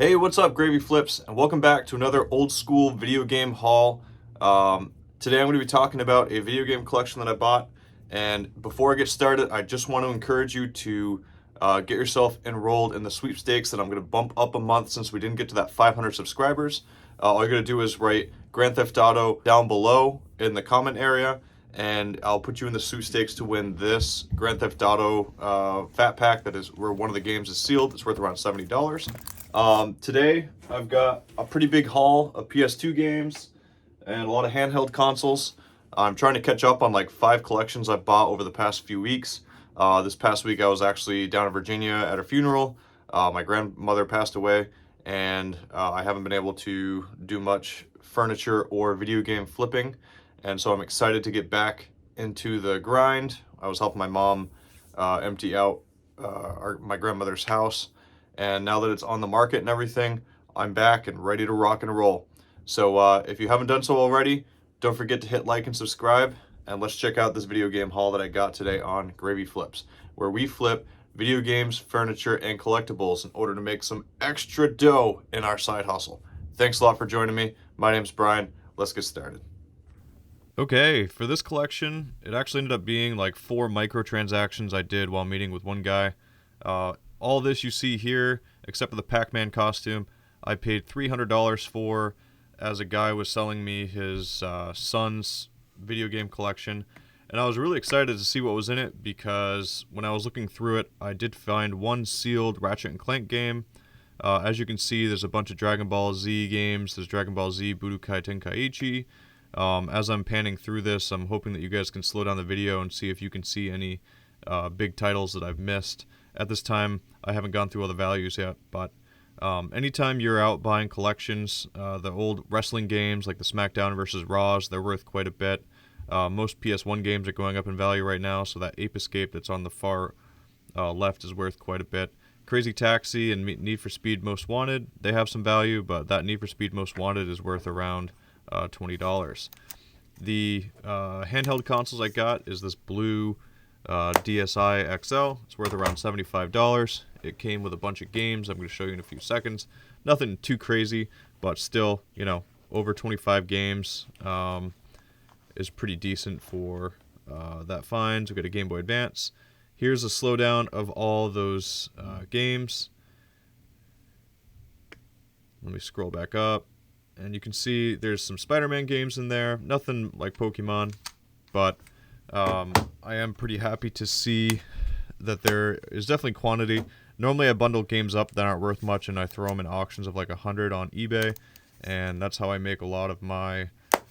Hey, what's up, Gravy Flips, and welcome back to another old school video game haul. Today I'm going to be talking about a video game collection that I bought, and before I get started, I just want to encourage you to get yourself enrolled in the sweepstakes that I'm going to bump up a month since we didn't get to that 500 subscribers. All you're going to do is write Grand Theft Auto down below in the comment area, and I'll put you in the sweepstakes to win this Grand Theft Auto Fat Pack that is where one of the games is sealed. It's worth around $70. Today I've got a pretty big haul of PS2 games and a lot of handheld consoles. I'm trying to catch up on like 5 collections I've bought over the past few weeks. This past week I was actually down in Virginia at a funeral. My grandmother passed away, and I haven't been able to do much furniture or video game flipping, and so I'm excited to get back into the grind. I was helping my mom empty out my grandmother's house, and now that it's on the market and everything, I'm back and ready to rock and roll. So if you haven't done so already, don't forget to hit like and subscribe, and let's check out this video game haul that I got today on Gravy Flips, where we flip video games, furniture, and collectibles in order to make some extra dough in our side hustle. Thanks a lot for joining me. My name's Brian. Let's get started. Okay, for this collection, it actually ended up being like 4 microtransactions I did while meeting with one guy. All this you see here, except for the Pac-Man costume, I paid $300 for, as a guy was selling me his son's video game collection. And I was really excited to see what was in it, because when I was looking through it, I did find one sealed Ratchet & Clank game. As you can see, there's a bunch of Dragon Ball Z games. There's Dragon Ball Z Budokai Tenkaichi. As I'm panning through this, I'm hoping that you guys can slow down the video and see if you can see any big titles that I've missed. At this time, I haven't gone through all the values yet, but anytime you're out buying collections, the old wrestling games like the SmackDown versus Raws, they're worth quite a bit. Most PS1 games are going up in value right now, so that Ape Escape that's on the far left is worth quite a bit. Crazy Taxi and Need for Speed Most Wanted, they have some value, but that Need for Speed Most Wanted is worth around $20. The handheld consoles I got is this blue DSi XL. It's worth around $75. It came with a bunch of games I'm going to show you in a few seconds. Nothing too crazy, but still, you know, over 25 games is pretty decent for that find. We've got a Game Boy Advance. Here's a slowdown of all those games. Let me scroll back up, and you can see there's some Spider-Man games in there. Nothing like Pokemon, but I am pretty happy to see that there is definitely quantity. Normally I bundle games up that aren't worth much, and I throw them in auctions of like 100 on eBay, and that's how I make a lot of my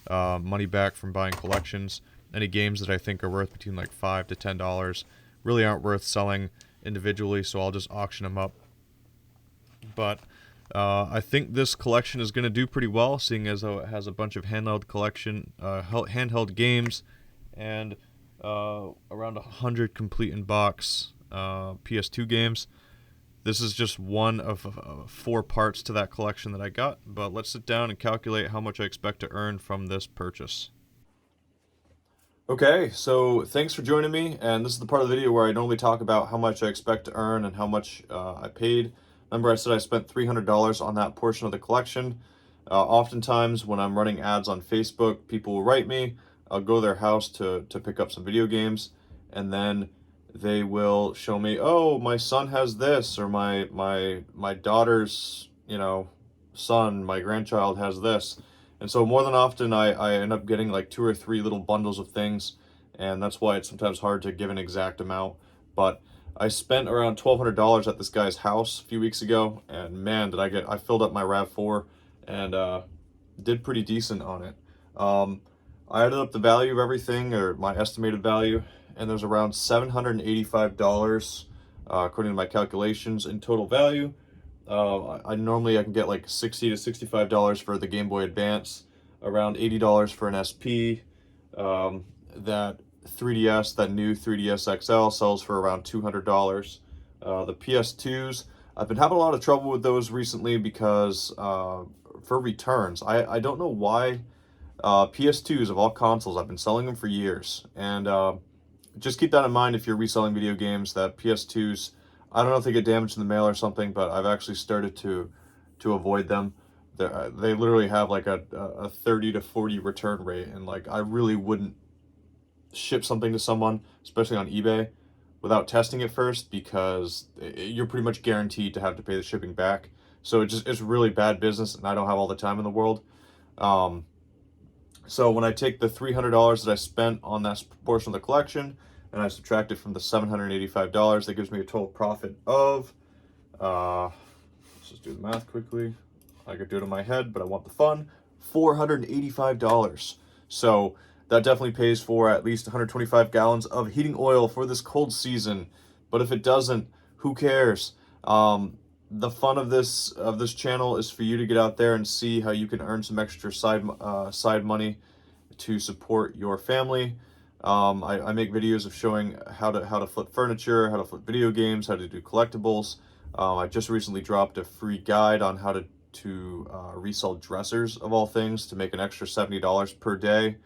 money back from buying collections. Any games that I think are worth between like $5 to $10 really aren't worth selling individually, so I'll just auction them up. But I think this collection is going to do pretty well, seeing as though it has a bunch of handheld games, and around 100 complete in box PS2 games. This is just one of 4 parts to that collection that I got, but let's sit down and calculate how much I expect to earn from this purchase. Okay, so thanks for joining me, and this is the part of the video where I normally talk about how much I expect to earn and how much I paid. Remember, I said I spent $300 on that portion of the collection. Oftentimes when I'm running ads on Facebook, people will write me. I'll go to their house to pick up some video games, and then they will show me, oh, my son has this, or my daughter's, son, my grandchild has this. And so more than often I end up getting like 2 or 3 little bundles of things, and that's why it's sometimes hard to give an exact amount. But I spent around $1,200 at this guy's house a few weeks ago, and man, I filled up my RAV4 and did pretty decent on it. I added up the value of everything, or my estimated value, and there's around $785, according to my calculations, in total value. I can get like $60 to $65 for the Game Boy Advance, around $80 for an SP. That 3DS, that new 3DS XL, sells for around $200. The PS2s, I've been having a lot of trouble with those recently because for returns. I don't know why. PS2s of all consoles, I've been selling them for years, and just keep that in mind if you're reselling video games, that PS2s, I don't know if they get damaged in the mail or something, but I've actually started to to avoid them. They literally have like a 30 to 40 return rate, and like I really wouldn't ship something to someone, especially on eBay, without testing it first, because you're pretty much guaranteed to have to pay the shipping back. So it's really bad business, and I don't have all the time in the world. So when I take the $300 that I spent on that portion of the collection and I subtract it from the $785, that gives me a total profit of, let's just do the math quickly. I could do it in my head, but I want the fun, $485. So that definitely pays for at least 125 gallons of heating oil for this cold season. But if it doesn't, who cares? The fun of this channel is for you to get out there and see how you can earn some extra side money to support your family. I make videos of showing how to flip furniture, how to flip video games, how to do collectibles. I just recently dropped a free guide on how to resell dressers, of all things, to make an extra $70 per day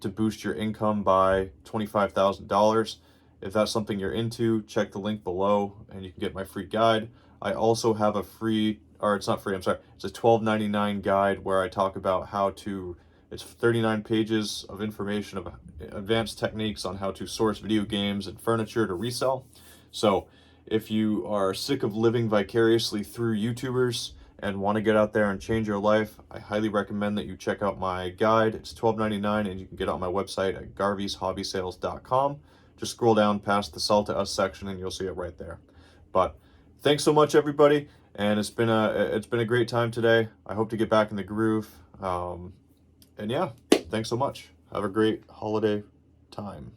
to boost your income by $25,000. If that's something you're into, check the link below and you can get my free guide. I also have a free, or it's not free, I'm sorry, it's a $12.99 guide where I talk about how to, it's 39 pages of information of advanced techniques on how to source video games and furniture to resell. So if you are sick of living vicariously through YouTubers and want to get out there and change your life, I highly recommend that you check out my guide. It's $12.99 and you can get it on my website at garveyshobby.com. Just scroll down past the Sell to Us section and you'll see it right there. But thanks so much, everybody, and it's been a great time today. I hope to get back in the groove. And yeah, thanks so much. Have a great holiday time.